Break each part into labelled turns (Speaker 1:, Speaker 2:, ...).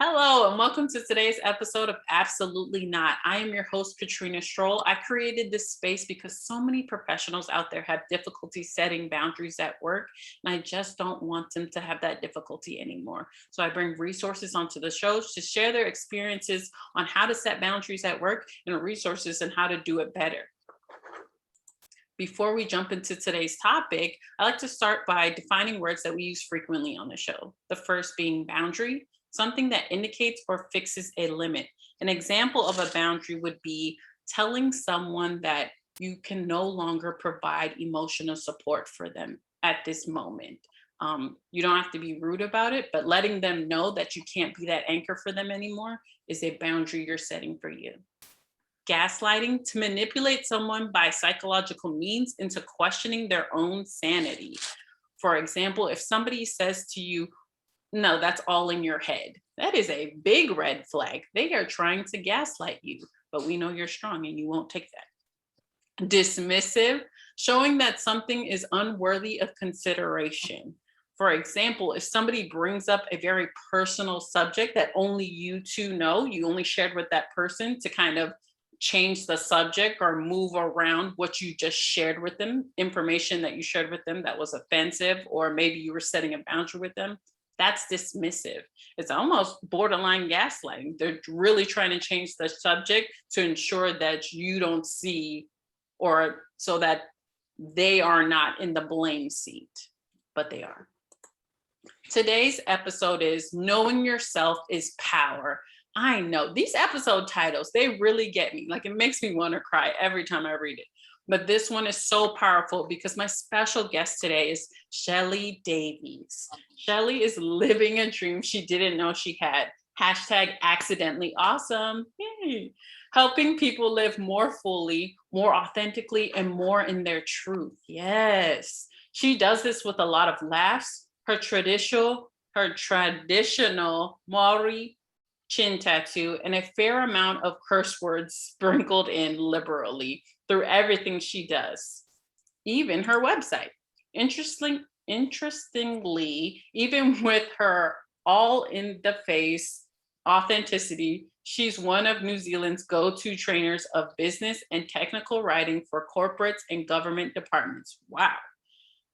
Speaker 1: Hello, and welcome to today's episode of Absolutely Not. I am your host, Katrina Stroll. I created this space because so many professionals out there have difficulty setting boundaries at work, and I just don't want them to have that difficulty anymore. So I bring resources onto the show to share their experiences on how to set boundaries at work and resources on how to do it better. Before we jump into today's topic, I like to start by defining words that we use frequently on the show. The first being boundary, something that indicates or fixes a limit. An example of a boundary would be telling someone that you can no longer provide emotional support for them at this moment. You don't have to be rude about it, but letting them know that you can't be that anchor for them anymore is a boundary you're setting for you. Gaslighting, to manipulate someone by psychological means into questioning their own sanity. For example, if somebody says to you, no, that's all in your head, that is a big red flag. They are trying to gaslight you, but we know you're strong and you won't take that. Dismissive, showing that something is unworthy of consideration. For example, if somebody brings up a very personal subject that only you two know, you only shared with that person to kind of change the subject or move around what you just shared with them, information that you shared with them that was offensive, or maybe you were setting a boundary with them, that's dismissive. It's almost borderline gaslighting. They're really trying to change the subject to ensure that you don't see, or so that they are not in the blame seat, but they are. Today's episode is Knowing Yourself is Power. I know these episode titles, they really get me. Like, it makes me want to cry every time I read it. But this one is so powerful because my special guest today is Shelly Davies. Shelly is living a dream she didn't know she had. Hashtag accidentally awesome. Yay. Helping people live more fully, more authentically, and more in their truth. Yes. She does this with a lot of laughs. Her traditional Maori chin tattoo, and a fair amount of curse words sprinkled in liberally through everything she does, even her website. Interestingly, even with her all in the face authenticity, she's one of New Zealand's go-to trainers of business and technical writing for corporates and government departments. Wow.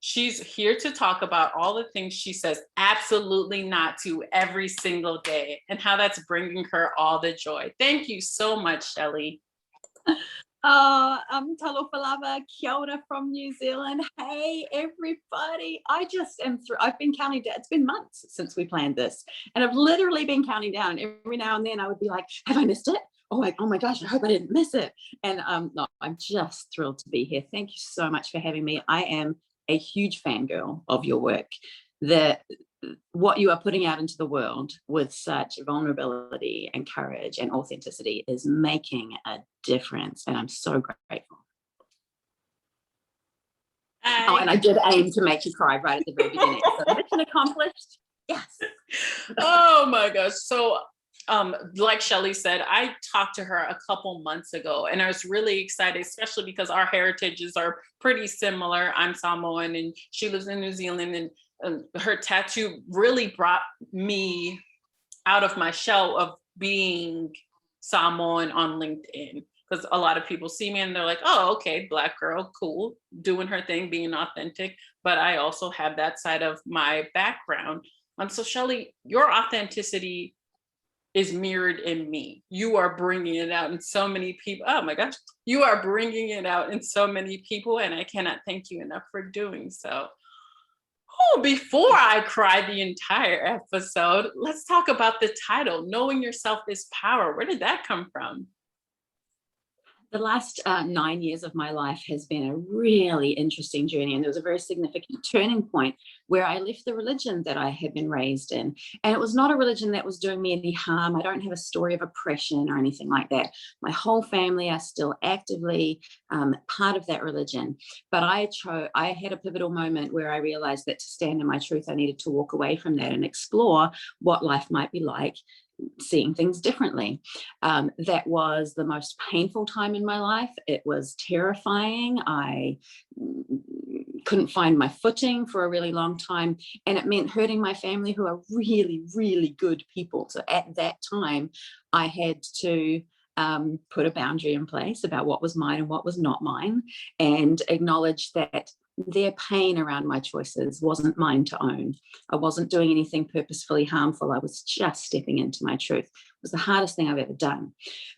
Speaker 1: She's here to talk about all the things she says absolutely not to every single day and how that's bringing her all the joy. Thank you so much, Shelly.
Speaker 2: I'm Talofa Lava, kia ora from New Zealand. Hey, everybody. I just am through. I've been counting down. It's been months since we planned this. And I've literally been counting down. Every now and then I would be like, have I missed it? Oh my gosh, I hope I didn't miss it. And no, I'm just thrilled to be here. Thank you so much for having me. I am a huge fangirl of your work. What you are putting out into the world with such vulnerability and courage and authenticity is making a difference, and I'm so grateful. Oh, and I did aim to make you cry right at the very beginning. So mission accomplished. Yes.
Speaker 1: Oh my gosh. So like Shelly said, I talked to her a couple months ago, and I was really excited, especially because our heritages are pretty similar. I'm Samoan and she lives in New Zealand, and her tattoo really brought me out of my shell of being Samoan on LinkedIn, because a lot of people see me and they're like, oh, okay, Black girl, cool, doing her thing, being authentic. But I also have that side of my background. So Shelly, your authenticity is mirrored in me. You are bringing it out in so many people. Oh my gosh, you are bringing it out in so many people, and I cannot thank you enough for doing so. Oh, before I cry the entire episode, let's talk about the title, Knowing Yourself is Power. Where did that come from?
Speaker 2: The last 9 years of my life has been a really interesting journey, and there was a very significant turning point where I left the religion that I had been raised in. And it was not a religion that was doing me any harm. I don't have a story of oppression or anything like that. My whole family are still actively part of that religion. But I had a pivotal moment where I realized that to stand in my truth, I needed to walk away from that and explore what life might be like seeing things differently. That was the most painful time in my life. It was terrifying. I couldn't find my footing for a really long time, and it meant hurting my family, who are really, really good people. So at that time, I had to put a boundary in place about what was mine and what was not mine, and acknowledge that their pain around my choices wasn't mine to own. I wasn't doing anything purposefully harmful. I was just stepping into my truth. It was the hardest thing I've ever done.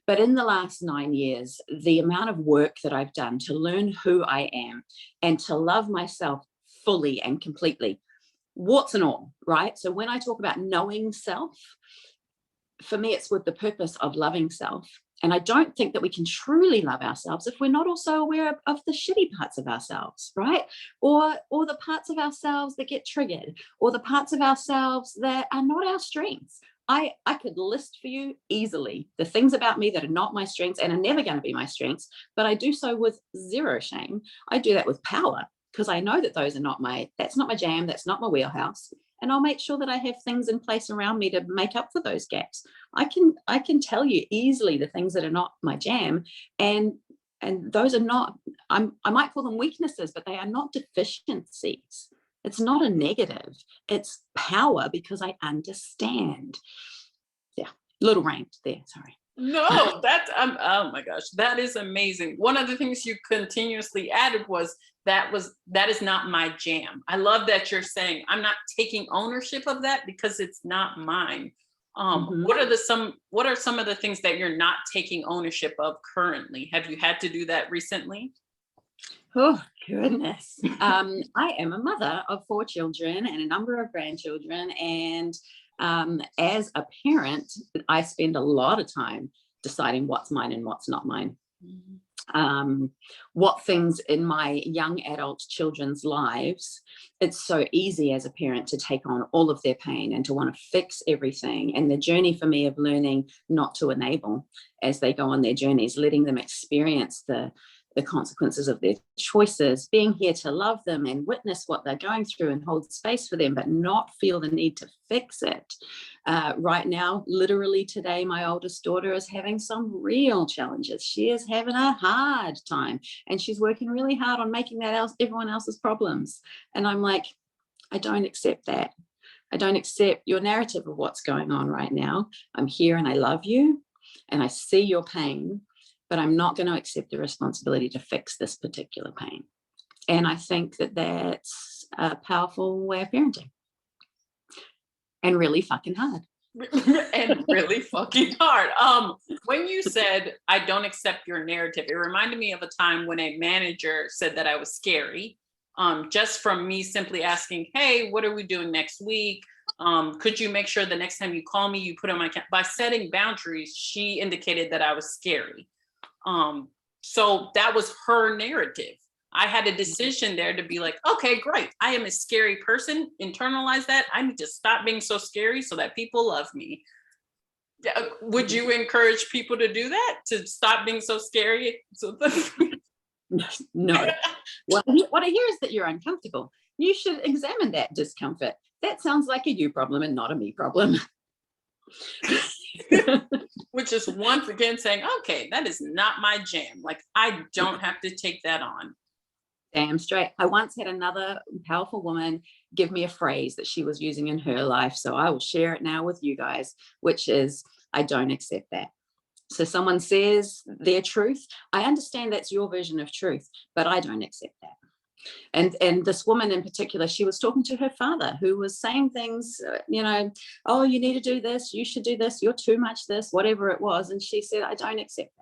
Speaker 2: But in the last 9 years, the amount of work that I've done to learn who I am and to love myself fully and completely, warts and all, right? So when I talk about knowing self, for me, it's with the purpose of loving self. And I don't think that we can truly love ourselves if we're not also aware of the shitty parts of ourselves, right? Or the parts of ourselves that get triggered, or the parts of ourselves that are not our strengths. I could list for you easily the things about me that are not my strengths and are never going to be my strengths, but I do so with zero shame. I do that with power, because I know that that's not my jam, that's not my wheelhouse. And I'll make sure that I have things in place around me to make up for those gaps. I can tell you easily the things that are not my jam, and those are not, I might call them weaknesses, but they are not deficiencies. It's not a negative. It's power, because I understand. Yeah, little rant there. Sorry.
Speaker 1: No, that's oh my gosh, that is amazing. One of the things you continuously added was that is not my jam. I love that you're saying I'm not taking ownership of that because it's not mine. What are some of the things that you're not taking ownership of currently? Have you had to do that recently?
Speaker 2: Oh, goodness. I am a mother of 4 children and a number of grandchildren. And as a parent, I spend a lot of time deciding what's mine and what's not mine. What things in my young adult children's lives, it's so easy as a parent to take on all of their pain and to want to fix everything. And the journey for me of learning not to enable as they go on their journeys, letting them experience the consequences of their choices, being here to love them and witness what they're going through and hold space for them, but not feel the need to fix it. Right now, literally today, my oldest daughter is having some real challenges. She is having a hard time, and she's working really hard on making that everyone else's problems. And I'm like, I don't accept that. I don't accept your narrative of what's going on right now. I'm here and I love you and I see your pain, but I'm not going to accept the responsibility to fix this particular pain. And I think that that's a powerful way of parenting. And really fucking hard.
Speaker 1: And really fucking hard. When you said, I don't accept your narrative, it reminded me of a time when a manager said that I was scary. Just from me simply asking, hey, what are we doing next week? Could you make sure the next time you call me, you put on my by setting boundaries, she indicated that I was scary. So that was her narrative. I had a decision there to be like, okay, great. I am a scary person. Internalize that. I need to stop being so scary so that people love me. Would you encourage people to do that? To stop being so scary?
Speaker 2: No. What I hear is that you're uncomfortable. You should examine that discomfort. That sounds like a you problem and not a me problem.
Speaker 1: Which is once again saying, okay, that is not my jam. Like, I don't have to take that on.
Speaker 2: Damn straight. I once had another powerful woman give me a phrase that she was using in her life. So I will share it now with you guys, which is, I don't accept that. So someone says their truth. I understand that's your version of truth, but I don't accept that. And this woman in particular, she was talking to her father, who was saying things, oh, you need to do this, you should do this, you're too much this, whatever it was. And she said, I don't accept that.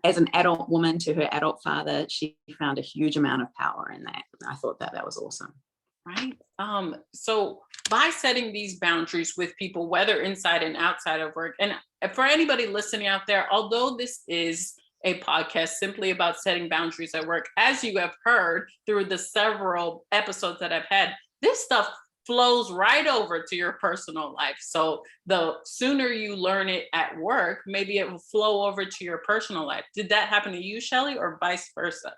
Speaker 2: As an adult woman to her adult father, she found a huge amount of power in that. I thought that was awesome.
Speaker 1: Right. So by setting these boundaries with people, whether inside and outside of work, and for anybody listening out there, although this is a podcast simply about setting boundaries at work, as you have heard through the several episodes that I've had, this stuff flows right over to your personal life. So the sooner you learn it at work, maybe it will flow over to your personal life. Did that happen to you, Shelly, or vice versa?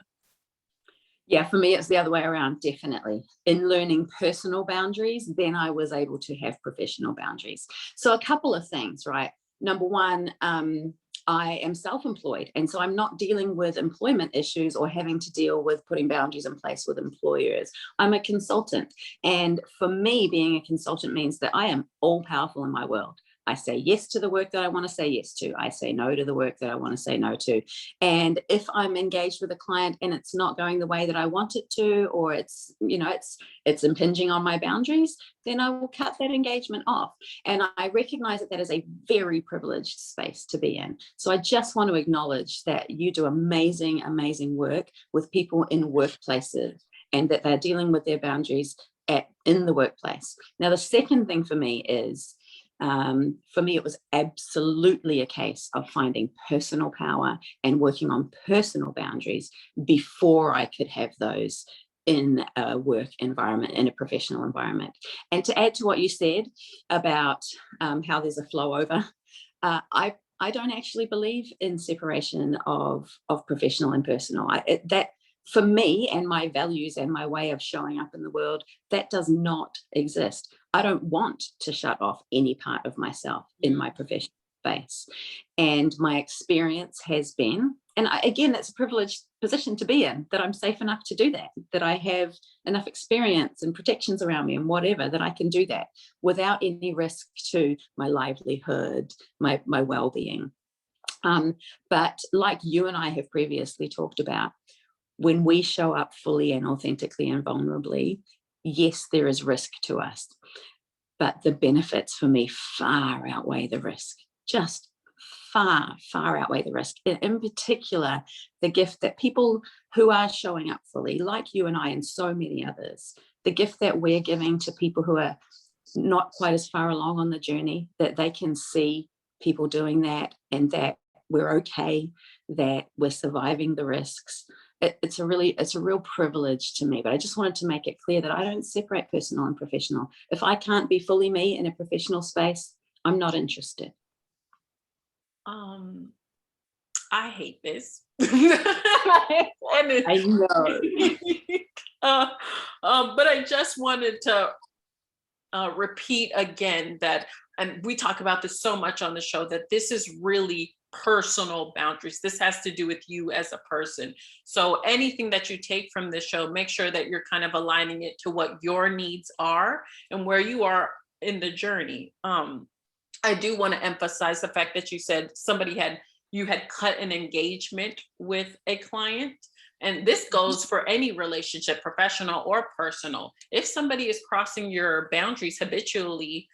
Speaker 2: Yeah, for me, it's the other way around, definitely. In learning personal boundaries, then I was able to have professional boundaries. So a couple of things, right? Number one, I am self-employed, and so I'm not dealing with employment issues or having to deal with putting boundaries in place with employers. I'm a consultant, and for me, being a consultant means that I am all powerful in my world. I say yes to the work that I want to say yes to. I say no to the work that I want to say no to. And if I'm engaged with a client and it's not going the way that I want it to, or it's, it's impinging on my boundaries, then I will cut that engagement off. And I recognize that that is a very privileged space to be in. So I just want to acknowledge that you do amazing, amazing work with people in workplaces, and that they're dealing with their boundaries in the workplace. Now, the second thing for me is, it was absolutely a case of finding personal power and working on personal boundaries before I could have those in a work environment, in a professional environment. And to add to what you said about how there's a flow over, I don't actually believe in separation of professional and personal. That for me and my values and my way of showing up in the world, that does not exist. I don't want to shut off any part of myself in my professional space. And my experience has been, and again, that's a privileged position to be in, that I'm safe enough to do that, that I have enough experience and protections around me and whatever, that I can do that without any risk to my livelihood, my well-being. But like you and I have previously talked about, when we show up fully and authentically and vulnerably, yes, there is risk to us, but the benefits for me far outweigh the risk, just far, far outweigh the risk. In particular, the gift that people who are showing up fully, like you and I and so many others, the gift that we're giving to people who are not quite as far along on the journey, that they can see people doing that, and that we're okay, that we're surviving the risks. It's a real privilege to me. But I just wanted to make it clear that I don't separate personal and professional. If I can't be fully me in a professional space, I'm not interested.
Speaker 1: I hate this. I
Speaker 2: know.
Speaker 1: But I just wanted to repeat again that, and we talk about this so much on the show, that this is really personal boundaries. This has to do with you as a person. So anything that you take from this show, make sure that you're kind of aligning it to what your needs are and where you are in the journey. I do want to emphasize the fact that you said you had cut an engagement with a client. And this goes for any relationship, professional or personal. If somebody is crossing your boundaries habitually,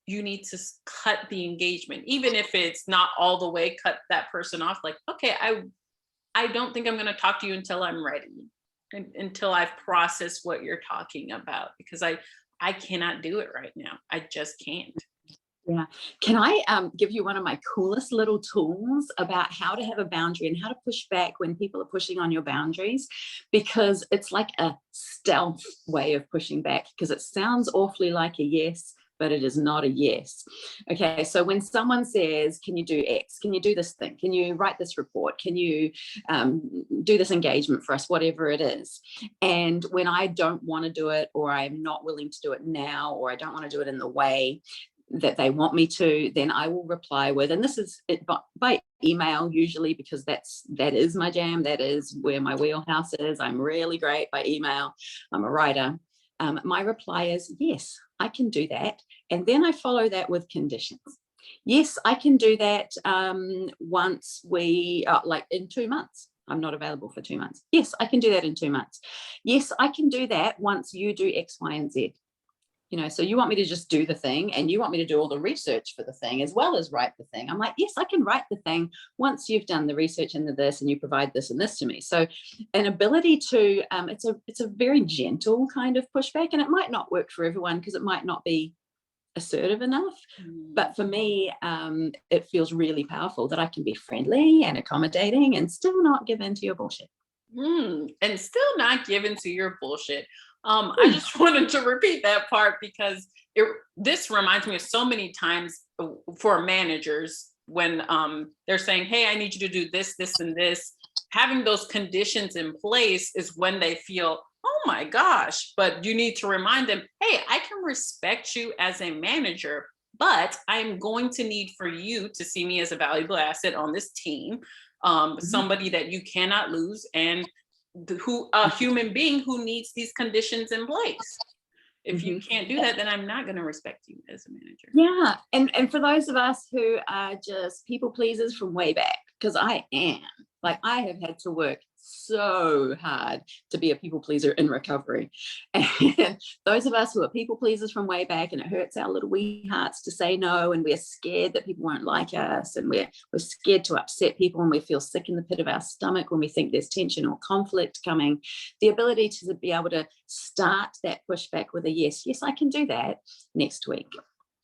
Speaker 1: you need to cut the engagement, even if it's not all the way cut that person off. Like, okay, I don't think I'm going to talk to you until I'm ready, and until I've processed what you're talking about, because I cannot do it right now. I just can't.
Speaker 2: Yeah. Can I give you one of my coolest little tools about how to have a boundary and how to push back when people are pushing on your boundaries? Because it's like a stealth way of pushing back, because it sounds awfully like a yes, but it is not a yes. Okay, so when someone says, can you do X? Can you do this thing? Can you write this report? Can you do this engagement for us? Whatever it is. And when I don't want to do it, or I'm not willing to do it now, or I don't want to do it in the way that they want me to, then I will reply with, and this is it by email usually, because that is my jam. That is where my wheelhouse is. I'm really great by email. I'm a writer. My reply is, yes, I can do that. And then I follow that with conditions. Yes, I can do that once we, like in 2 months. I'm not available for 2 months. Yes, I can do that in 2 months. Yes, I can do that once you do X, Y, and Z. So you want me to just do the thing, and you want me to do all the research for the thing as well as write the thing. I'm like, yes, I can write the thing once you've done the research and this, and you provide this and this to me. So an ability to, it's a very gentle kind of pushback, and it might not work for everyone because it might not be assertive enough. But for me, it feels really powerful that I can be friendly and accommodating and still not give in to your bullshit.
Speaker 1: And still not give in to your bullshit. I just wanted to repeat that part, because this reminds me of so many times for managers when they're saying, hey, I need you to do this, this, and this. having those conditions in place is when they feel, oh my gosh, but you need to remind them, hey, I can respect you as a manager, but I'm going to need for you to see me as a valuable asset on this team, somebody that you cannot lose, and a human being who needs these conditions in place. If you can't do that, then I'm not going to respect you as a manager.
Speaker 2: Yeah. And for those of us who are just people pleasers from way back, because I am, like, I have had to work so hard to be a people pleaser in recovery. And those of us who are people pleasers from way back, and it hurts our little wee hearts to say no, and we're scared that people won't like us, and we're scared to upset people, and we feel sick in the pit of our stomach when we think there's tension or conflict coming. The ability to be able to start that pushback with a yes, I can do that next week.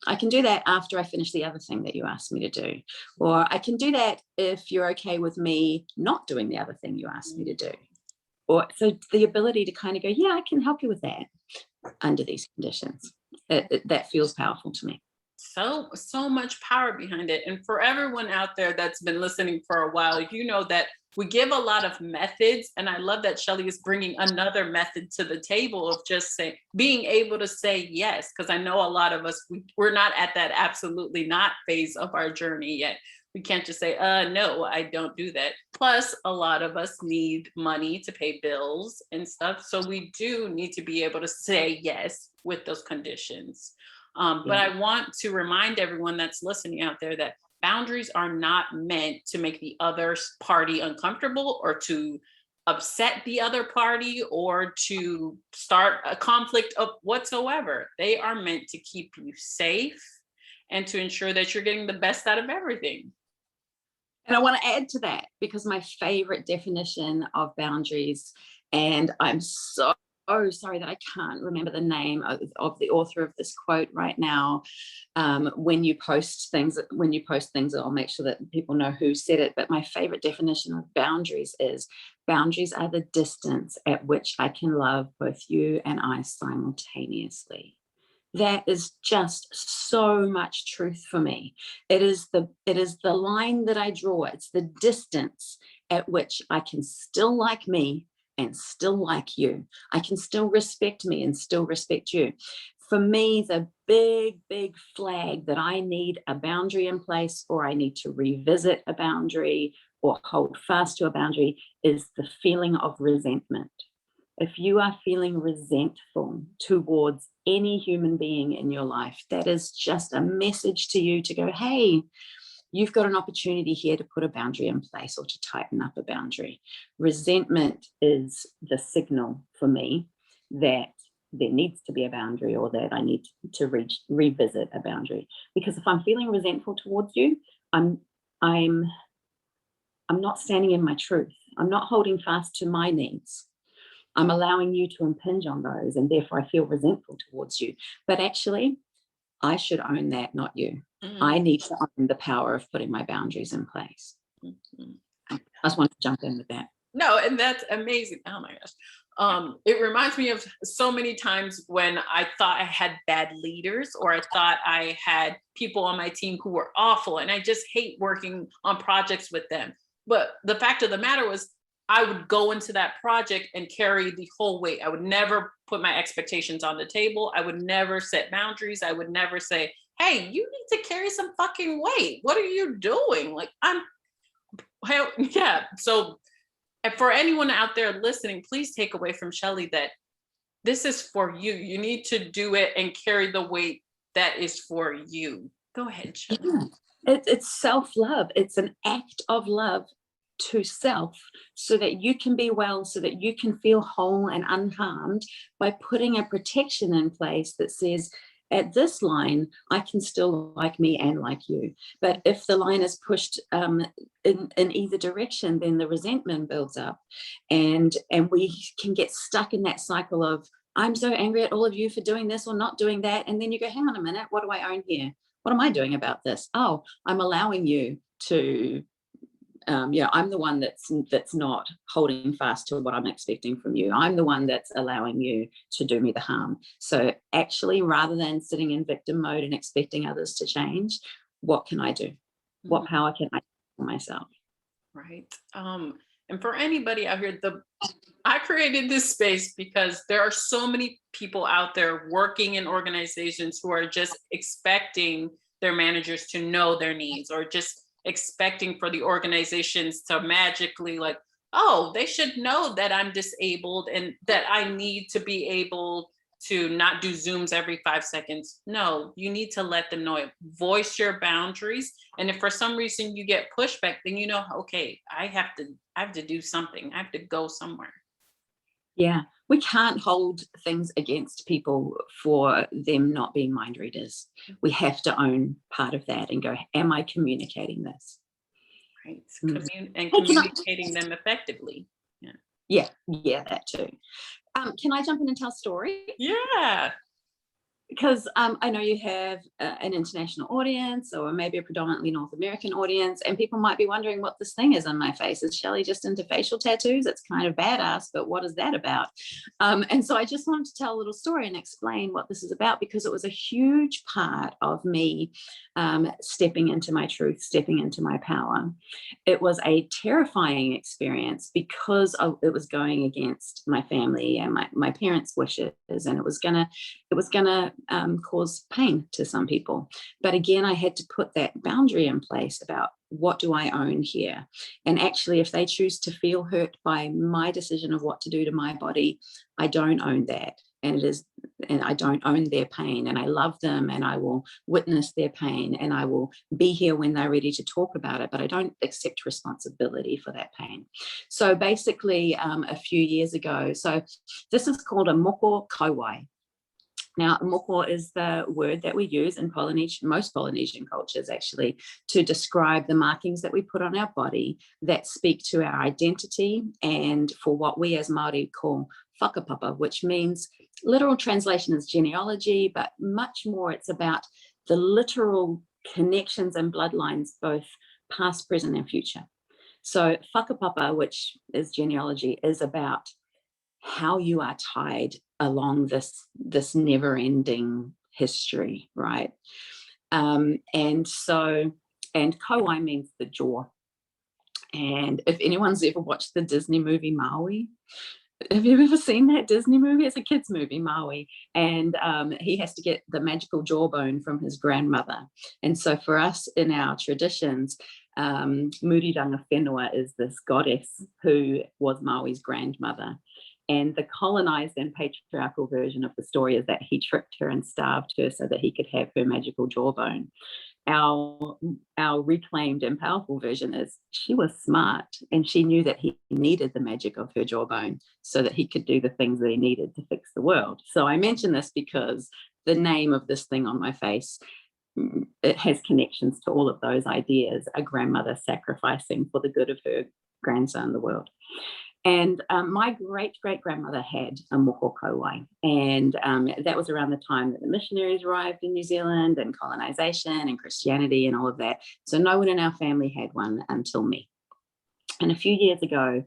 Speaker 2: I can do that after I finish the other thing that you asked me to do. Or I can do that if you're okay with me not doing the other thing you asked me to do. Or so the ability to kind of go, yeah, I can help you with that under these conditions. That feels powerful to me.
Speaker 1: So much power behind it. And for everyone out there that's been listening for a while, you know that we give a lot of methods. And I love that Shelly is bringing another method to the table of just being able to say yes. Because I know a lot of us, we're not at that absolutely not phase of our journey yet. We can't just say, no, I don't do that. Plus, a lot of us need money to pay bills and stuff. So we do need to be able to say yes with those conditions. But I want to remind everyone that's listening out there that boundaries are not meant to make the other party uncomfortable or to upset the other party or to start a conflict of whatsoever. They are meant to keep you safe and to ensure that you're getting the best out of everything.
Speaker 2: And I want to add to that, because my favorite definition of boundaries, and I'm so sorry that I can't remember the name of the author of this quote right now. When you post things, I'll make sure that people know who said it. But my favorite definition of boundaries is boundaries are the distance at which I can love both you and I simultaneously. That is just so much truth for me. It is the line that I draw. It's the distance at which I can still like me and still like you. I can still respect me and still respect you. For me, the big flag that I need a boundary in place, or I need to revisit a boundary or hold fast to a boundary, is the feeling of resentment. If you are feeling resentful towards any human being in your life, that is just a message to you to go, hey, you've got an opportunity here to put a boundary in place or to tighten up a boundary. Resentment is the signal for me that there needs to be a boundary, or that I need to revisit a boundary. Because if I'm feeling resentful towards you, I'm not standing in my truth. I'm not holding fast to my needs. I'm allowing you to impinge on those, and therefore I feel resentful towards you. But actually, I should own that, not you. I need to own the power of putting my boundaries in place. I just want to jump in with that.
Speaker 1: No, and that's amazing. Oh my gosh. It reminds me of so many times when I thought I had bad leaders, or I thought I had people on my team who were awful, and I just hate working on projects with them. But the fact of the matter was, I would go into that project and carry the whole weight. I would never put my expectations on the table. I would never set boundaries. I would never say, hey, you need to carry some fucking weight. What are you doing? Like, yeah. So for anyone out there listening, please take away from Shelly that this is for you. You need to do it and carry the weight that is for you. Go ahead, Shelly.
Speaker 2: Yeah. It's self-love. It's an act of love to self, so that you can be well, so that you can feel whole and unharmed, by putting a protection in place that says, at this line, I can still like me and like you. But if the line is pushed in either direction, then the resentment builds up, and we can get stuck in that cycle of, I'm so angry at all of you for doing this or not doing that. And then you go, hang on a minute, what do I own here? What am I doing about this? Oh, I'm allowing you to I'm the one that's not holding fast to what I'm expecting from you. I'm the one that's allowing you to do me the harm. So actually, rather than sitting in victim mode and expecting others to change, what can I do? What power can I give for myself?
Speaker 1: Right. And for anybody out here, I created this space because there are so many people out there working in organizations who are just expecting their managers to know their needs, or just expecting for the organizations to magically, like, oh, they should know that I'm disabled and that I need to be able to not do Zooms every 5 seconds. No, you need to let them know it. Voice your boundaries. And if for some reason you get pushback, then you know, okay, I have to do something. I have to go somewhere.
Speaker 2: Yeah, we can't hold things against people for them not being mind readers. We have to own part of that and go, am I communicating this?
Speaker 1: Right.
Speaker 2: Mm.
Speaker 1: And
Speaker 2: Hey,
Speaker 1: communicating them effectively. Yeah.
Speaker 2: yeah, that too. Can I jump in and tell a story?
Speaker 1: Yeah.
Speaker 2: Because I know you have an international audience, or maybe a predominantly North American audience, and people might be wondering what this thing is on my face. Is Shelly just into facial tattoos? It's kind of badass, but what is that about? And so I just wanted to tell a little story and explain what this is about, because it was a huge part of me stepping into my truth, stepping into my power. It was a terrifying experience because it was going against my family and my parents' wishes, and it was gonna cause pain to some people. But again, I had to put that boundary in place about, what do I own here? And actually, if they choose to feel hurt by my decision of what to do to my body, I don't own that. And I don't own their pain, and I love them, and I will witness their pain, and I will be here when they're ready to talk about it, but I don't accept responsibility for that pain. So basically, a few years ago, so this is called a moko kauai. Now, moko is the word that we use in most Polynesian cultures, actually, to describe the markings that we put on our body that speak to our identity, and for what we as Māori call whakapapa, which means, literal translation is genealogy, but much more it's about the literal connections and bloodlines, both past, present, and future. So whakapapa, which is genealogy, is about how you are tied along this never-ending history, right? And kauai means the jaw. And if anyone's ever watched the Disney movie Maui, have you ever seen that Disney movie? It's a kid's movie, Maui, and he has to get the magical jawbone from his grandmother. And so for us in our traditions, Muriranga Whenua is this goddess who was Maui's grandmother. And the colonized and patriarchal version of the story is that he tricked her and starved her so that he could have her magical jawbone. Our reclaimed and powerful version is, she was smart and she knew that he needed the magic of her jawbone so that he could do the things that he needed to fix the world. So I mention this because the name of this thing on my face, it has connections to all of those ideas, a grandmother sacrificing for the good of her grandson, the world. And my great-great-grandmother had a moko kauai, and that was around the time that the missionaries arrived in New Zealand, and colonization and Christianity and all of that. So no one in our family had one until me. And a few years ago,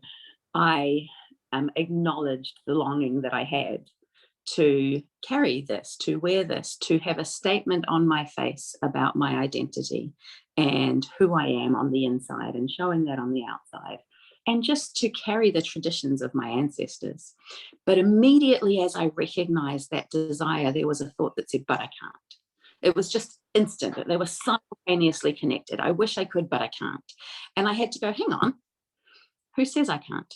Speaker 2: I acknowledged the longing that I had to carry this, to wear this, to have a statement on my face about my identity and who I am on the inside, and showing that on the outside, and just to carry the traditions of my ancestors. But immediately as I recognized that desire, there was a thought that said, but I can't. It was just instant. They were simultaneously connected. I wish I could, but I can't. And I had to go, hang on, who says I can't?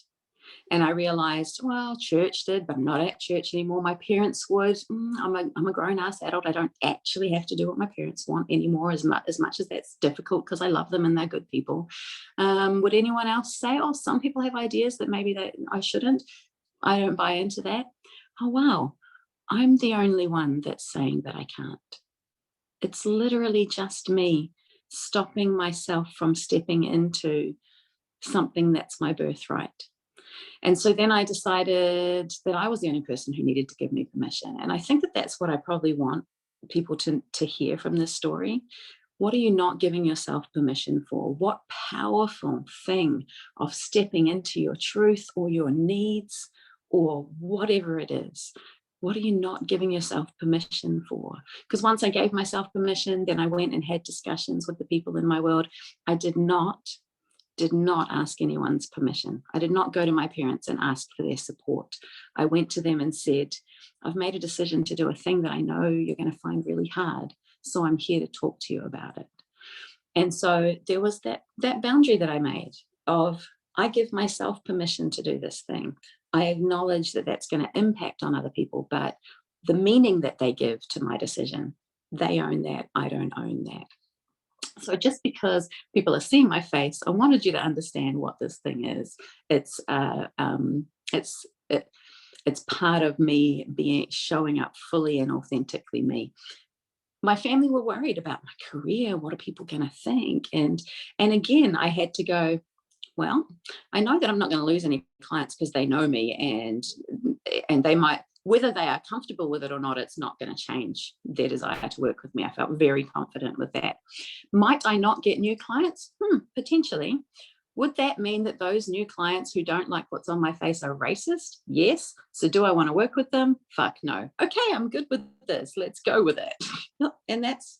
Speaker 2: And I realized, well, church did, but I'm not at church anymore. My parents would. I'm a grown-ass adult. I don't actually have to do what my parents want anymore, as much as that's difficult, because I love them and they're good people. Would anyone else say, oh, some people have ideas that maybe that I shouldn't? I don't buy into that. Oh, wow. I'm the only one that's saying that I can't. It's literally just me stopping myself from stepping into something that's my birthright. And so then I decided that I was the only person who needed to give me permission. And I think that that's what I probably want people to hear from this story. What are you not giving yourself permission for? What powerful thing of stepping into your truth or your needs or whatever it is, what are you not giving yourself permission for? Because once I gave myself permission, then I went and had discussions with the people in my world. I did not did not ask anyone's permission. I did not go to my parents and ask for their support. I went to them and said, I've made a decision to do a thing that I know you're going to find really hard. So I'm here to talk to you about it. And so there was that boundary that I made of, I give myself permission to do this thing. I acknowledge that that's going to impact on other people, but the meaning that they give to my decision, they own that. I don't own that. So just because people are seeing my face, I wanted you to understand what this thing is. It's part of me showing up fully and authentically me. My family were worried about my career. What are people going to think? And again, I had to go, well, I know that I'm not going to lose any clients because they know me, and they might, whether they are comfortable with it or not, it's not going to change their desire to work with me. I felt very confident with that. Might I not get new clients? Potentially. Would that mean that those new clients who don't like what's on my face are racist? Yes. So do I want to work with them? Fuck no. Okay, I'm good with this. Let's go with it. And that's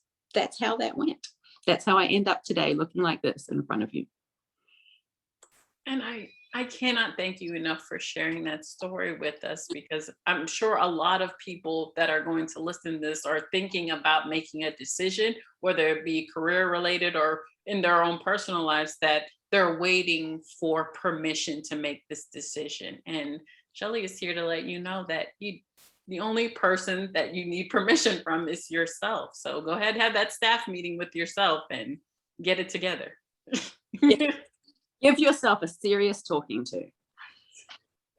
Speaker 2: how that went. That's how I end up today looking like this in front of you.
Speaker 1: And I cannot thank you enough for sharing that story with us, because I'm sure a lot of people that are going to listen to this are thinking about making a decision, whether it be career related or in their own personal lives, that they're waiting for permission to make this decision. And Shelly is here to let you know that the only person that you need permission from is yourself. So go ahead, have that staff meeting with yourself and get it together.
Speaker 2: Give yourself a serious talking to.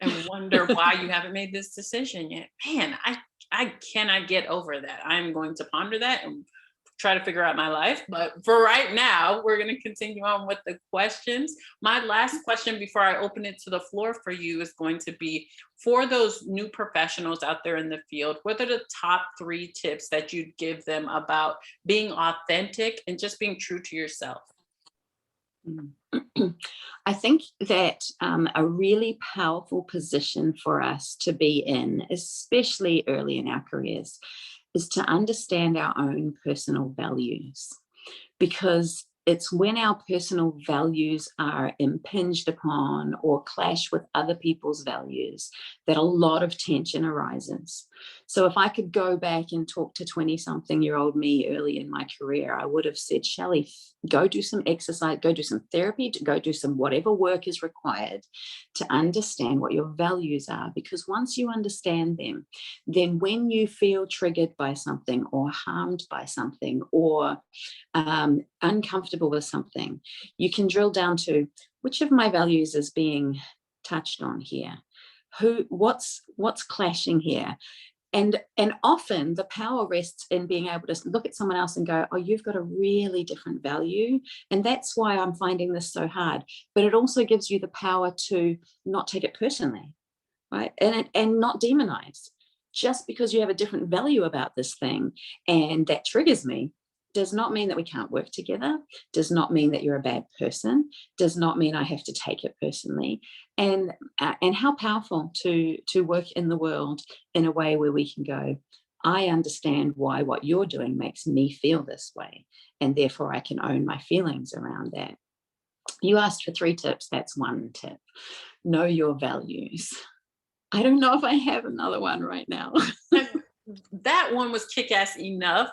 Speaker 1: And wonder why you haven't made this decision yet. Man, I cannot get over that. I'm going to ponder that and try to figure out my life. But for right now, we're going to continue on with the questions. My last question before I open it to the floor for you is going to be, for those new professionals out there in the field, what are the top 3 tips that you'd give them about being authentic and just being true to yourself?
Speaker 2: I think that a really powerful position for us to be in, especially early in our careers, is to understand our own personal values, because it's when our personal values are impinged upon or clash with other people's values that a lot of tension arises. So if I could go back and talk to 20-something-year-old me early in my career, I would have said, Shelly, go do some exercise, go do some therapy, go do some whatever work is required to understand what your values are. Because once you understand them, then when you feel triggered by something or harmed by something or uncomfortable with something, you can drill down to, which of my values is being touched on here? What's clashing here? And often the power rests in being able to look at someone else and go, oh, you've got a really different value. And that's why I'm finding this so hard. But it also gives you the power to not take it personally, right? And not demonize. Just because you have a different value about this thing and that triggers me does not mean that we can't work together, does not mean that you're a bad person, does not mean I have to take it personally. And how powerful to work in the world in a way where we can go, I understand why what you're doing makes me feel this way, and therefore I can own my feelings around that. You asked for 3 tips, that's 1 tip. Know your values. I don't know if I have another one right now.
Speaker 1: That one was kick-ass enough.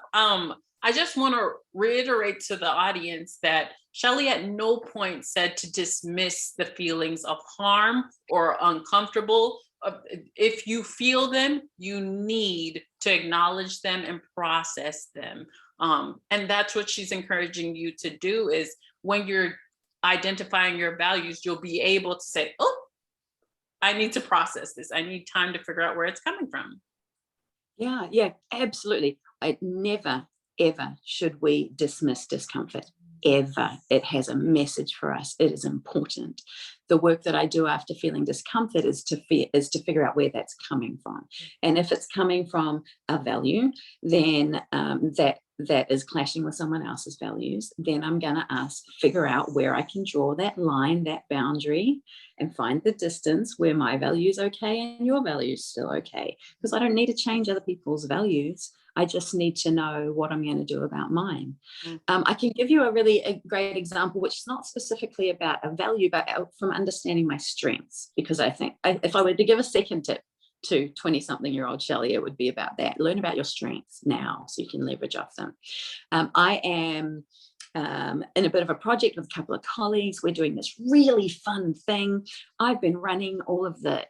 Speaker 1: I just want to reiterate to the audience that Shelly at no point said to dismiss the feelings of harm or uncomfortable. If you feel them, you need to acknowledge them and process them. And that's what she's encouraging you to do, is when you're identifying your values, you'll be able to say, oh, I need to process this. I need time to figure out where it's coming from.
Speaker 2: Yeah, absolutely. I never, ever should we dismiss discomfort, ever. It has a message for us. It is important. The work that I do after feeling discomfort is to figure out where that's coming from. And if it's coming from a value, then that is clashing with someone else's values, then I'm going to figure out where I can draw that line, that boundary, and find the distance where my value is okay and your value is still okay. Because I don't need to change other people's values. I just need to know what I'm going to do about mine.
Speaker 1: Mm.
Speaker 2: I can give you a great example, which is not specifically about a value, but from understanding my strengths, because I think if I were to give a second tip to 20-something-year-old Shelly, it would be about that. Learn about your strengths now so you can leverage off them. I am in a bit of a project with a couple of colleagues. We're doing this really fun thing. I've been running all of the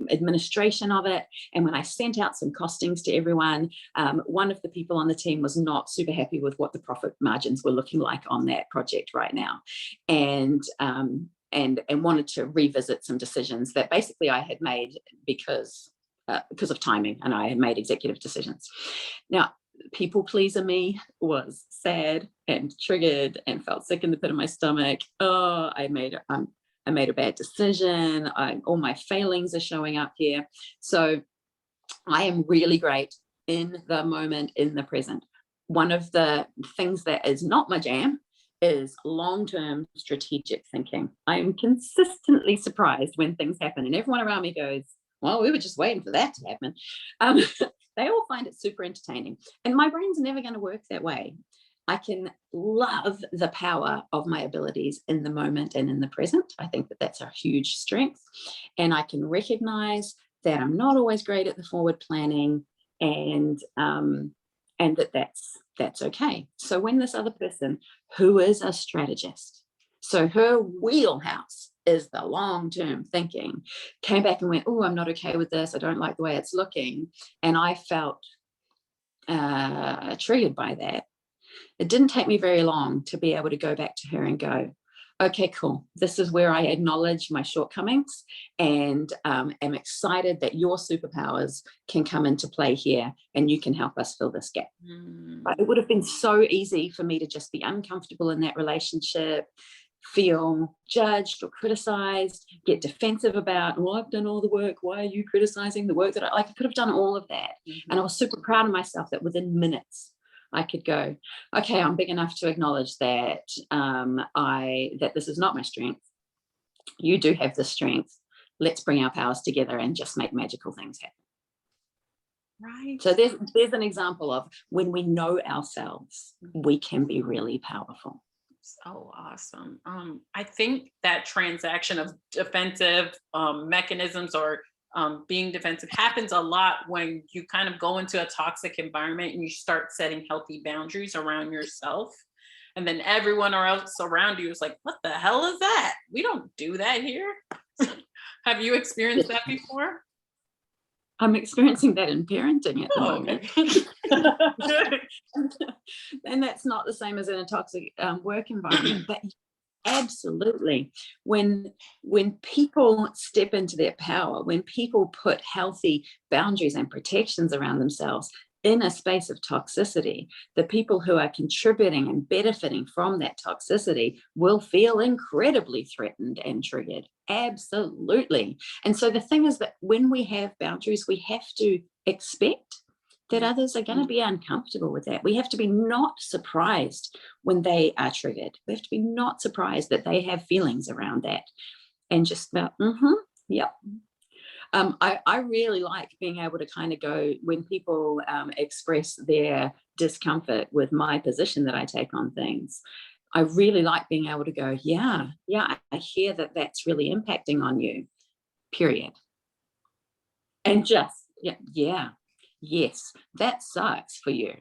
Speaker 2: administration of it. And when I sent out some costings to everyone, one of the people on the team was not super happy with what the profit margins were looking like on that project right now. And wanted to revisit some decisions that basically I had made because of timing, and I had made executive decisions. Now, people pleaser me was sad and triggered and felt sick in the pit of my stomach. Oh, I made a bad decision. All my failings are showing up here. So I am really great in the moment, in the present. One of the things that is not my jam is long-term strategic thinking. I am consistently surprised when things happen and everyone around me goes, well, we were just waiting for that to happen. They all find it super entertaining. And my brain's never going to work that way. I can love the power of my abilities in the moment and in the present. I think that that's a huge strength. And I can recognize that I'm not always great at the forward planning, and that's okay. So when this other person who is a strategist, so her wheelhouse is the long-term thinking, came back and went, oh, I'm not okay with this. I don't like the way it's looking. And I felt triggered by that. It didn't take me very long to be able to go back to her and go, okay, cool. This is where I acknowledge my shortcomings and am excited that your superpowers can come into play here and you can help us fill this gap. But it would have been so easy for me to just be uncomfortable in that relationship, feel judged or criticized, get defensive about, well, I've done all the work. Why are you criticizing the work that I could have done all of that. And I was super proud of myself that within minutes I could go, okay, I'm big enough to acknowledge that that this is not my strength. You do have the strength. Let's bring our powers together and just make magical things happen.
Speaker 1: Right.
Speaker 2: So there's an example of when we know ourselves, we can be really powerful.
Speaker 1: So awesome. I think that transaction of defensive mechanisms or being defensive happens a lot when you kind of go into a toxic environment and you start setting healthy boundaries around yourself. And then everyone else around you is like, what the hell is that? We don't do that here. Have you experienced that before?
Speaker 2: I'm experiencing that in parenting at the moment.
Speaker 1: Okay.
Speaker 2: And that's not the same as in a toxic work environment, but absolutely. When people step into their power, when people put healthy boundaries and protections around themselves in a space of toxicity, the people who are contributing and benefiting from that toxicity will feel incredibly threatened and triggered. Absolutely. And so the thing is that when we have boundaries, we have to expect that others are going to be uncomfortable with that. We have to be not surprised when they are triggered. We have to be not surprised that they have feelings around that, and just about, yep. I really like being able to kind of go when people express their discomfort with my position that I take on things. I really like being able to go, yeah, I hear that that's really impacting on you, period. And just, yes, that sucks for you.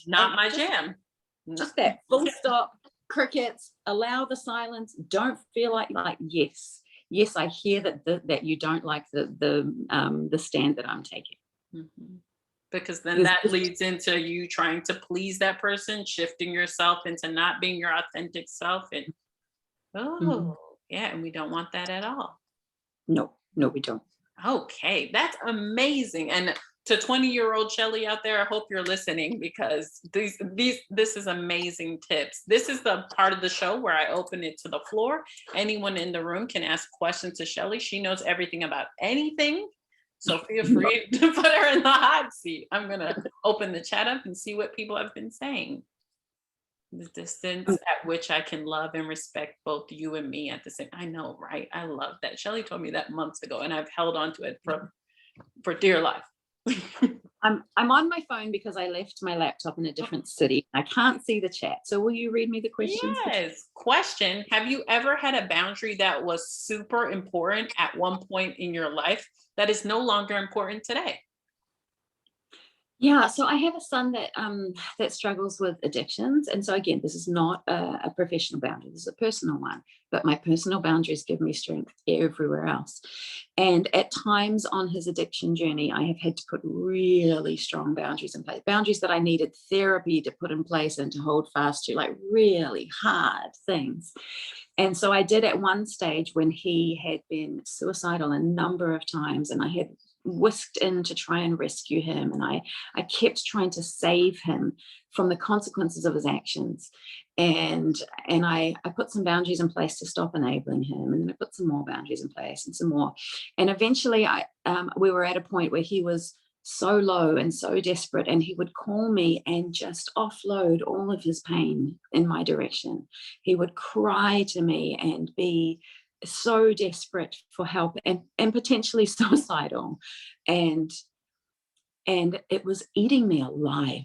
Speaker 1: Not my jam.
Speaker 2: Just that full stop, crickets, allow the silence. Don't feel like yes, I hear that you don't like the stand that I'm taking.
Speaker 1: Because then that leads into you trying to please that person, shifting yourself into not being your authentic self. And and we don't want that at all.
Speaker 2: No, we don't.
Speaker 1: Okay, that's amazing. And to 20-year-old Shelly out there, I hope you're listening, because this is amazing tips. This is the part of the show where I open it to the floor. Anyone in the room can ask questions to Shelly. She knows everything about anything. So feel free to put her in the hot seat. I'm going to open the chat up and see what people have been saying. The distance at which I can love and respect both you and me at the same. I know, right? I love that. Shelly told me that months ago, and I've held on to it for dear life.
Speaker 2: I'm on my phone because I left my laptop in a different city. I can't see the chat. So will you read me the questions?
Speaker 1: Yes. Question: have you ever had a boundary that was super important at one point in your life that is no longer important today?
Speaker 2: Yeah, so I have a son that struggles with addictions, and so again, this is not a professional boundary. This is a personal one, but my personal boundaries give me strength everywhere else. And at times on his addiction journey, I have had to put really strong boundaries in place, boundaries that I needed therapy to put in place and to hold fast to, like really hard things. And so I did at one stage when he had been suicidal a number of times, and I had whisked in to try and rescue him. And I kept trying to save him from the consequences of his actions. And I put some boundaries in place to stop enabling him. And then I put some more boundaries in place and some more. And eventually we were at a point where he was so low and so desperate, and he would call me and just offload all of his pain in my direction. He would cry to me and be so desperate for help and potentially suicidal, and it was eating me alive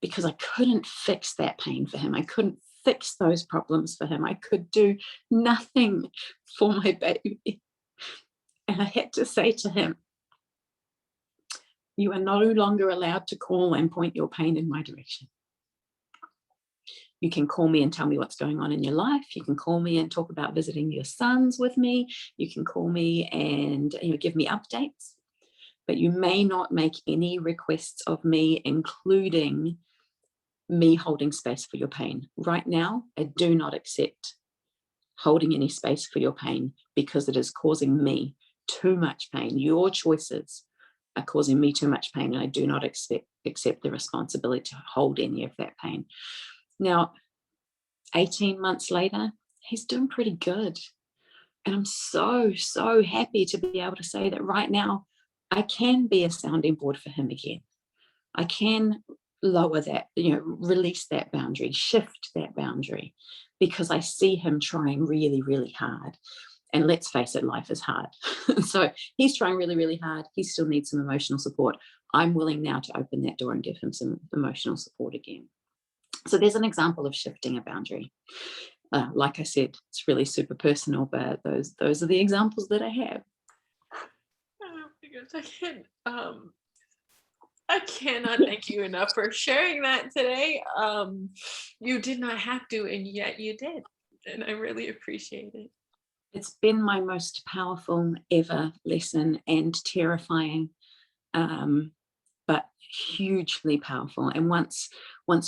Speaker 2: because I couldn't fix that pain for him. I couldn't fix those problems for him. I could do nothing for my baby, and I had to say to him, you are no longer allowed to call and point your pain in my direction. You can call me and tell me what's going on in your life. You can call me and talk about visiting your sons with me. You can call me and give me updates, but you may not make any requests of me, including me holding space for your pain. Right now, I do not accept holding any space for your pain because it is causing me too much pain. Your choices are causing me too much pain, and I do not accept the responsibility to hold any of that pain. Now, 18 months later, he's doing pretty good. And I'm so, so happy to be able to say that right now, I can be a sounding board for him again. I can lower that, release that boundary, shift that boundary, because I see him trying really, really hard. And let's face it, life is hard. So he's trying really, really hard. He still needs some emotional support. I'm willing now to open that door and give him some emotional support again. So there's an example of shifting a boundary. Like I said, it's really super personal, but those are the examples that I have.
Speaker 1: Oh my gosh, I cannot thank you enough for sharing that today. You did not have to, and yet you did. And I really appreciate it.
Speaker 2: It's been my most powerful ever lesson, and terrifying, but hugely powerful. And once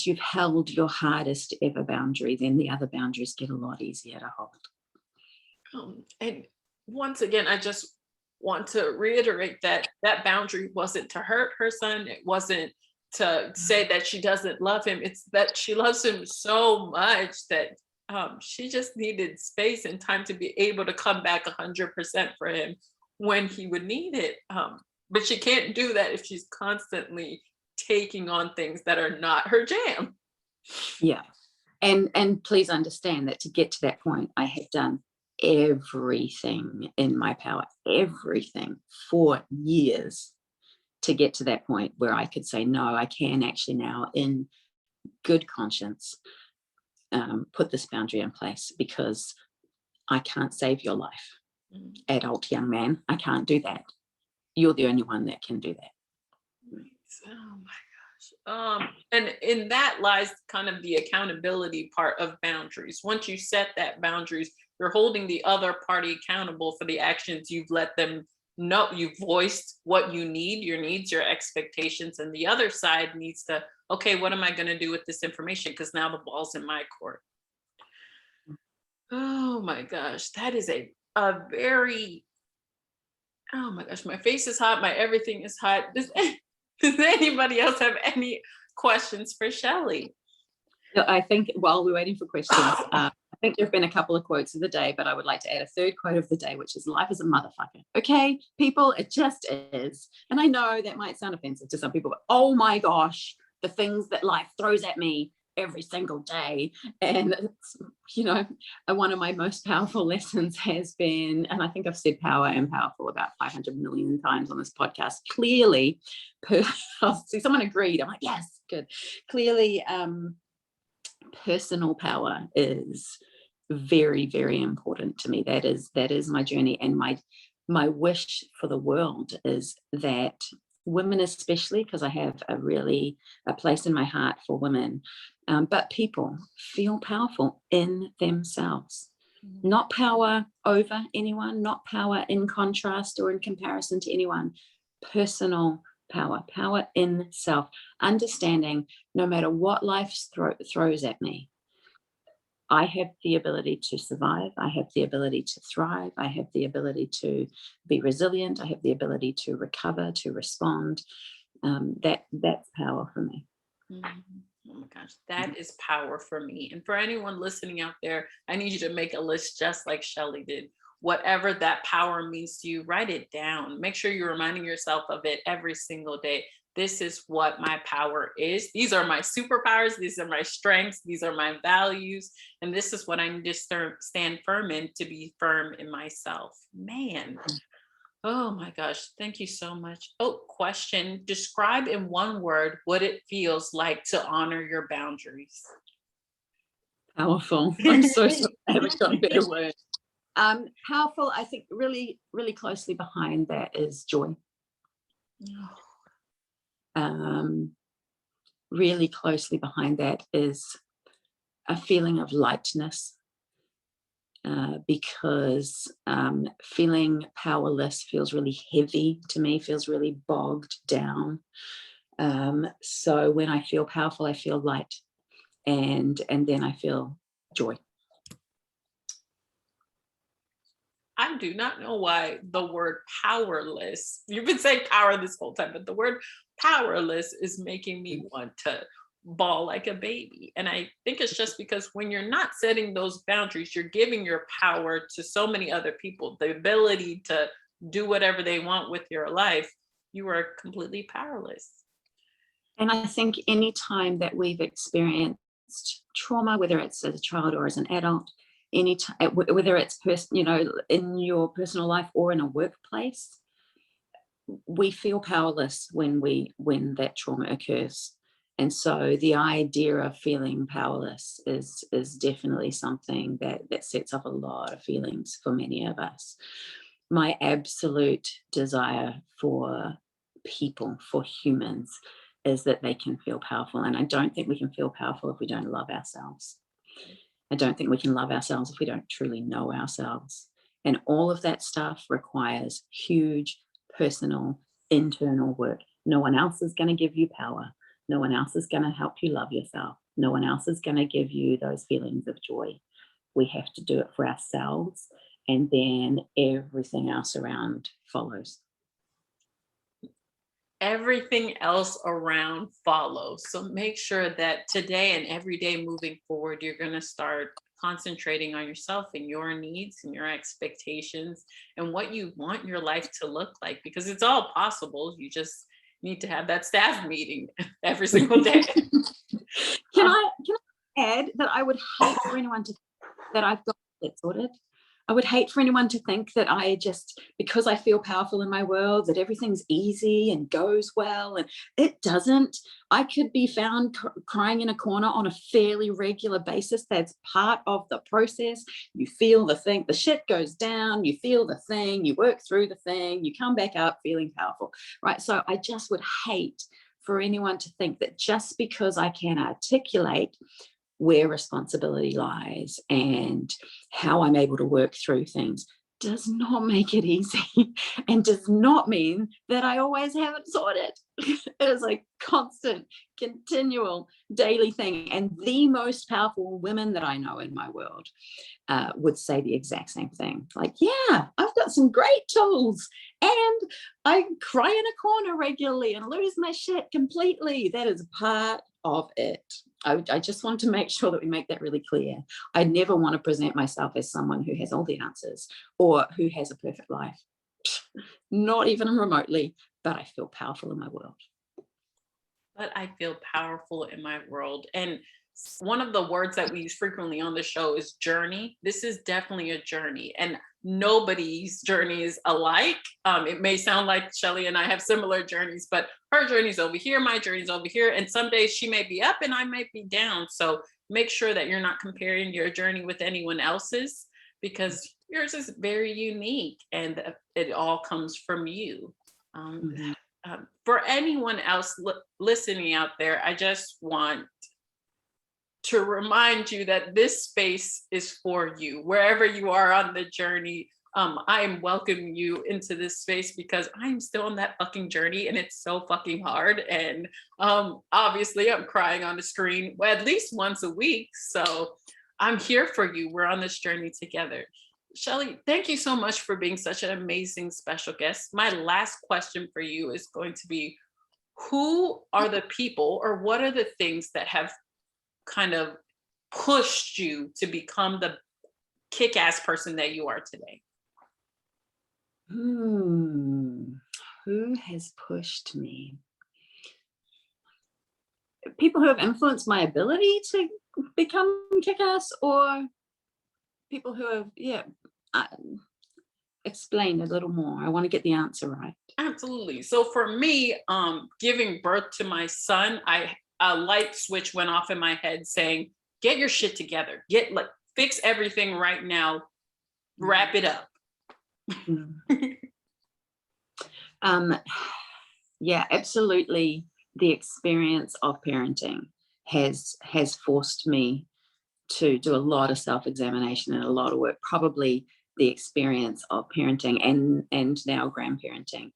Speaker 2: you've held your hardest ever boundary, then the other boundaries get a lot easier to hold.
Speaker 1: And once again, I just want to reiterate that that boundary wasn't to hurt her son. It wasn't to say that she doesn't love him. It's that she loves him so much that she just needed space and time to be able to come back 100% for him when he would need it. But she can't do that if she's constantly taking on things that are not her jam.
Speaker 2: Yeah. And please understand that to get to that point, I have done everything in my power, everything for years to get to that point where I could say, no, I can actually now, in good conscience, put this boundary in place, because I can't save your life. Adult young man, I can't do that. You're the only one that can do that.
Speaker 1: Oh my gosh. And in that lies kind of the accountability part of boundaries. Once you set that boundaries, you're holding the other party accountable for the actions you've let them know. You've voiced what you need, your needs, your expectations, and the other side needs to, okay, what am I going to do with this information? Because now the ball's in my court. Oh my gosh, that is a very, oh my gosh, my face is hot, my everything is hot. Does anybody else have any questions for Shelly?
Speaker 2: I think while we're waiting for questions, I think there have been a couple of quotes of the day, but I would like to add a third quote of the day, which is, life is a motherfucker. Okay, people, it just is. And I know that might sound offensive to some people, but oh my gosh, the things that life throws at me every single day. And it's, one of my most powerful lessons has been, and I think I've said power and powerful about 500 million times on this podcast. Clearly, see, someone agreed. I'm like, yes, good. Clearly, personal power is very, very important to me. That is my journey, and my wish for the world is that women, especially because I have a place in my heart for women, but people feel powerful in themselves. Not power over anyone, not power in contrast or in comparison to anyone. Personal power in self, understanding no matter what life throws at me, I have the ability to survive. I have the ability to thrive. I have the ability to be resilient. I have the ability to recover, to respond. That's power for me.
Speaker 1: Oh my gosh, that is power for me. And for anyone listening out there, I need you to make a list just like Shelly did. Whatever that power means to you, write it down. Make sure you're reminding yourself of it every single day. This is what my power is. These are my superpowers. These are my strengths. These are my values. And this is what I need to stand firm in to be firm in myself. Man. Oh my gosh. Thank you so much. Oh, question. Describe in one word what it feels like to honor your boundaries.
Speaker 2: Powerful. I'm so sorry. I haven't got a better word. Powerful, I think really, really closely behind that is joy. Really closely behind that is a feeling of lightness, because feeling powerless feels really heavy to me, feels really bogged down. So when I feel powerful, I feel light, and then I feel joy.
Speaker 1: I do not know why the word powerless, you've been saying power this whole time, but the word powerless is making me want to bawl like a baby. And I think it's just because when you're not setting those boundaries, you're giving your power to so many other people, the ability to do whatever they want with your life. You are completely powerless.
Speaker 2: And I think any time that we've experienced trauma, whether it's as a child or as an adult, whether it's in your personal life or in a workplace, we feel powerless when that trauma occurs. And so the idea of feeling powerless is definitely something that sets up a lot of feelings for many of us. My absolute desire for people, for humans, is that they can feel powerful. And I don't think we can feel powerful if we don't love ourselves. I don't think we can love ourselves if we don't truly know ourselves. And all of that stuff requires huge personal, internal work. No one else is going to give you power. No one else is going to help you love yourself. No one else is going to give you those feelings of joy. We have to do it for ourselves, and then everything else around follows.
Speaker 1: Everything else around follows. So make sure that today and every day moving forward, you're going to start concentrating on yourself and your needs and your expectations and what you want your life to look like, because it's all possible. You just need to have that staff meeting every single day.
Speaker 2: Can I add that I would hate for anyone to think that I've got it sorted? I would hate for anyone to think that because I feel powerful in my world, that everything's easy and goes well, and it doesn't. I could be found crying in a corner on a fairly regular basis. That's part of the process. You feel the thing, the shit goes down, you feel the thing, you work through the thing, you come back up feeling powerful, right? So I just would hate for anyone to think that just because I can articulate where responsibility lies and how I'm able to work through things does not make it easy and does not mean that I always have it sorted. It is a constant, continual, daily thing. And the most powerful women that I know in my world would say the exact same thing. Like, yeah, I've got some great tools and I cry in a corner regularly and lose my shit completely. That is part of it. I just want to make sure that we make that really clear. I never want to present myself as someone who has all the answers or who has a perfect life. Not even remotely, but I feel powerful in my world.
Speaker 1: but I feel powerful in my world. And one of the words that we use frequently on the show is journey. This is definitely a journey, and nobody's journey is alike. It may sound like Shelly and I have similar journeys, but her journey's over here, my journey's over here. And some days she may be up and I might be down. So make sure that you're not comparing your journey with anyone else's, because yours is very unique and it all comes from you. Um,
Speaker 2: Mhm.
Speaker 1: for anyone else listening out there, I just want to remind you that this space is for you. Wherever you are on the journey, I am welcoming you into this space because I'm still on that fucking journey and it's so fucking hard. And obviously, I'm crying on the screen at least once a week. So I'm here for you. We're on this journey together. Shelly, thank you so much for being such an amazing special guest. My last question for you is going to be, who are the people or what are the things that have kind of pushed you to become the kick-ass person that you are today?
Speaker 2: Hmm. Who has pushed me? People who have influenced my ability to become kick-ass, or people who have, yeah, uh, explain a little more. I want to get the answer right.
Speaker 1: Absolutely. So for me, giving birth to my son, a light switch went off in my head saying, get your shit together. Get like fix everything right now. Wrap it up.
Speaker 2: Mm. Um, yeah, absolutely. The experience of parenting has forced me to do a lot of self-examination and a lot of work. Probably the experience of parenting and now grandparenting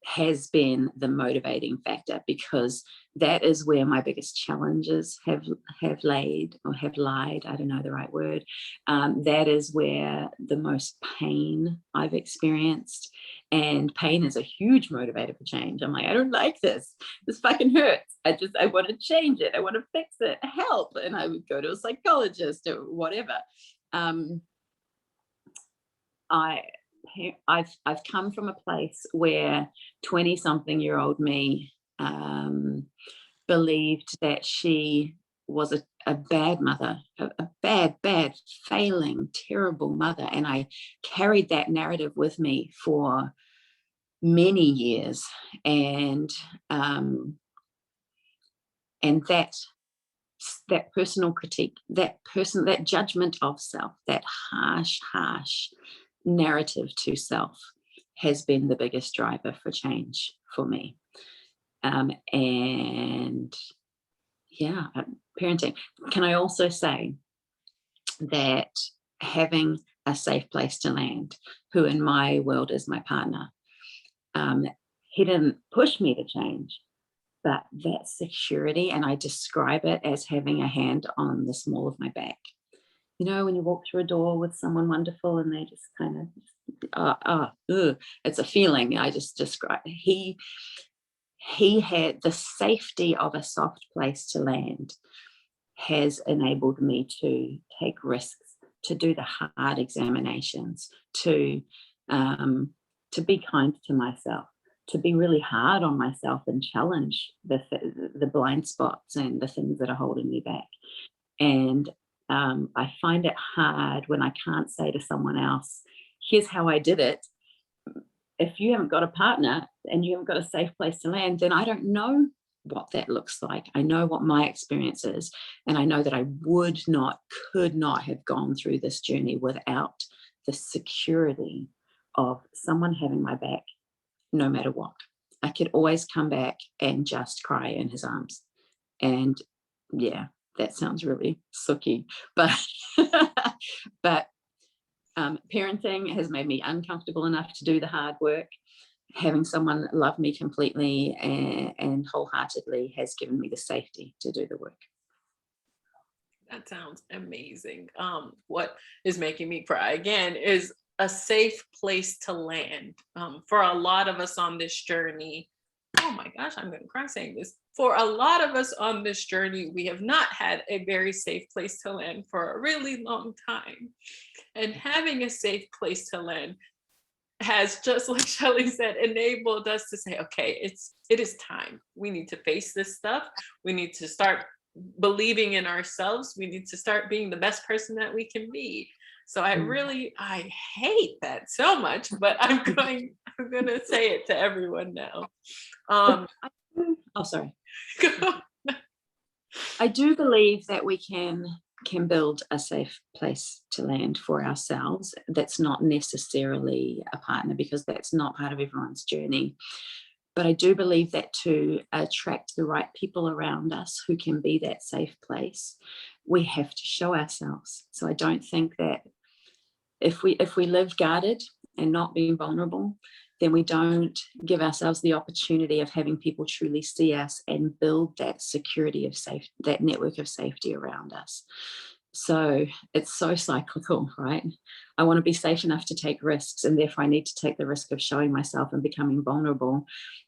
Speaker 2: has been the motivating factor, because that is where my biggest challenges have laid or have lied. I don't know the right word. That is where the most pain I've experienced, and pain is a huge motivator for change. I'm like, I don't like this. This fucking hurts. I want to change it. I want to fix it. Help. And I would go to a psychologist or whatever. Um, I I've come from a place where 20-something-year-old me believed that she was a bad mother, a bad, failing, terrible mother. And I carried that narrative with me for many years. And and that personal critique, that judgment of self, that harsh narrative to self has been the biggest driver for change for me. And yeah, parenting. Can I also say that having a safe place to land, who in my world is my partner, um, he didn't push me to change, but that security, and I describe it as having a hand on the small of my back. You know, when you walk through a door with someone wonderful and they just kind of, it's a feeling I just describe. He had the safety of a soft place to land, has enabled me to take risks, to do the hard examinations, to be kind to myself, to be really hard on myself and challenge the blind spots and the things that are holding me back. And I find it hard when I can't say to someone else, here's how I did it. If you haven't got a partner and you haven't got a safe place to land, then I don't know what that looks like. I know what my experience is. And I know that I could not have gone through this journey without the security of someone having my back no matter what. I could always come back and just cry in his arms. And yeah, that sounds really sucky, but but parenting has made me uncomfortable enough to do the hard work. Having someone love me completely and wholeheartedly has given me the safety to do the work.
Speaker 1: That sounds amazing. What is making me cry again is a safe place to land. For a lot of us on this journey, oh my gosh, I'm going to cry saying this. For a lot of us on this journey, we have not had a very safe place to land for a really long time. And having a safe place to land has, just like Shelly said, enabled us to say, okay, it is time. We need to face this stuff. We need to start believing in ourselves. We need to start being the best person that we can be. So I hate that so much, but I'm going to say it to everyone now.
Speaker 2: Oh, sorry. I do believe that we can build a safe place to land for ourselves. That's not necessarily a partner, because that's not part of everyone's journey. But I do believe that to attract the right people around us who can be that safe place, we have to show ourselves. So I don't think that if we live guarded and not being vulnerable, then we don't give ourselves the opportunity of having people truly see us and build that security of safe, that network of safety around us. So it's so cyclical, right? I want to be safe enough to take risks, and therefore I need to take the risk of showing myself and becoming vulnerable,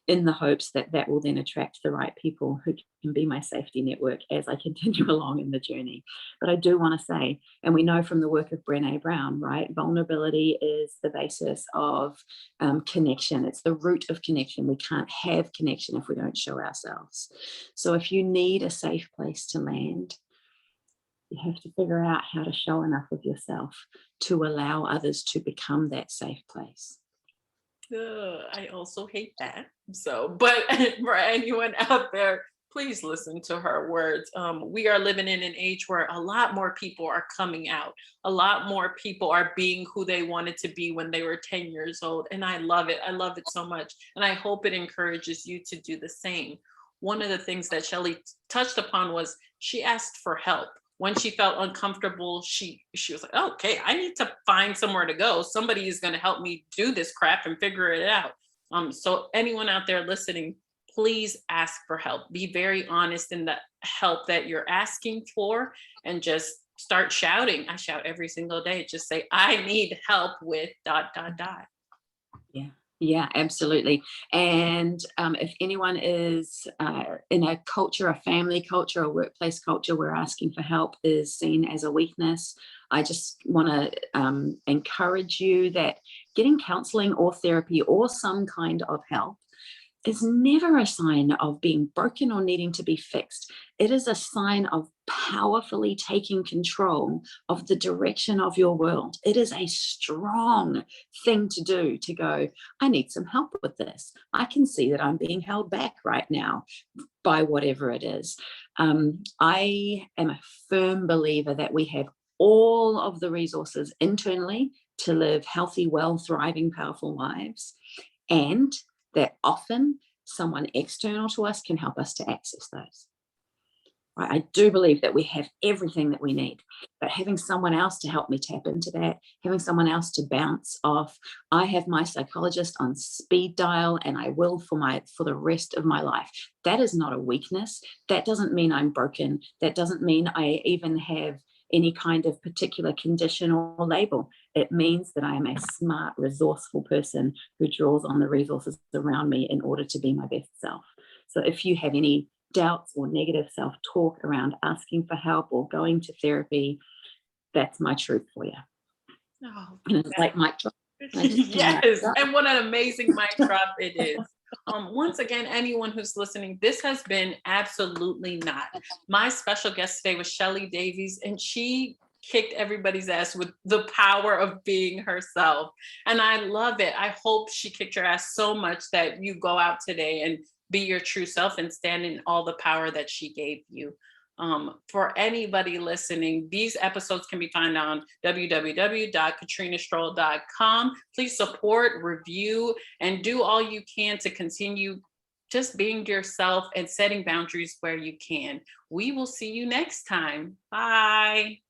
Speaker 2: in the hopes that that will then attract the right people who can be my safety network as I continue along in the journey. But I do want to say, and we know from the work of Brené Brown, right? Vulnerability is the basis of connection. It's the root of connection. We can't have connection if we don't show ourselves. So if you need a safe place to land, you have to figure out how to show enough of yourself to allow others to become that safe place.
Speaker 1: I also hate that. So, but for anyone out there, please listen to her words. We are living in an age where a lot more people are coming out. A lot more people are being who they wanted to be when they were 10 years old. And I love it. I love it so much. And I hope it encourages you to do the same. One of the things that Shelly touched upon was she asked for help. When she felt uncomfortable, she was like, okay, I need to find somewhere to go. Somebody is going to help me do this crap and figure it out. So anyone out there listening, please ask for help. Be very honest in the help that you're asking for, and just start shouting. I shout every single day. Just say, I need help with ...
Speaker 2: Yeah. Yeah, absolutely. And if anyone is in a culture, a family culture, a workplace culture where asking for help is seen as a weakness, I just want to encourage you that getting counseling or therapy or some kind of help is never a sign of being broken or needing to be fixed. It is a sign of powerfully taking control of the direction of your world. It is a strong thing to do, to go, I need some help with this. I can see that I'm being held back right now by whatever it is. I am a firm believer that we have all of the resources internally to live healthy, well, thriving, powerful lives. And that often someone external to us can help us to access those. Right? I do believe that we have everything that we need, but having someone else to help me tap into that, having someone else to bounce off. I have my psychologist on speed dial, and I will for the rest of my life. That is not a weakness. That doesn't mean I'm broken. That doesn't mean I even have any kind of particular condition or label. It means that I am a smart, resourceful person who draws on the resources around me in order to be my best self. So if you have any doubts or negative self-talk around asking for help or going to therapy, that's my truth for you.
Speaker 1: Oh,
Speaker 2: and it's like mic drop.
Speaker 1: Yes, and what an amazing mic drop it is. Once again, anyone who's listening, this has been Absolutely Not. My special guest today was Shelly Davies, and she kicked everybody's ass with the power of being herself. And I love it. I hope she kicked your ass so much that you go out today and be your true self and stand in all the power that she gave you. For anybody listening, these episodes can be found on www.katrinastroll.com. Please support, review, and do all you can to continue just being yourself and setting boundaries where you can. We will see you next time. Bye.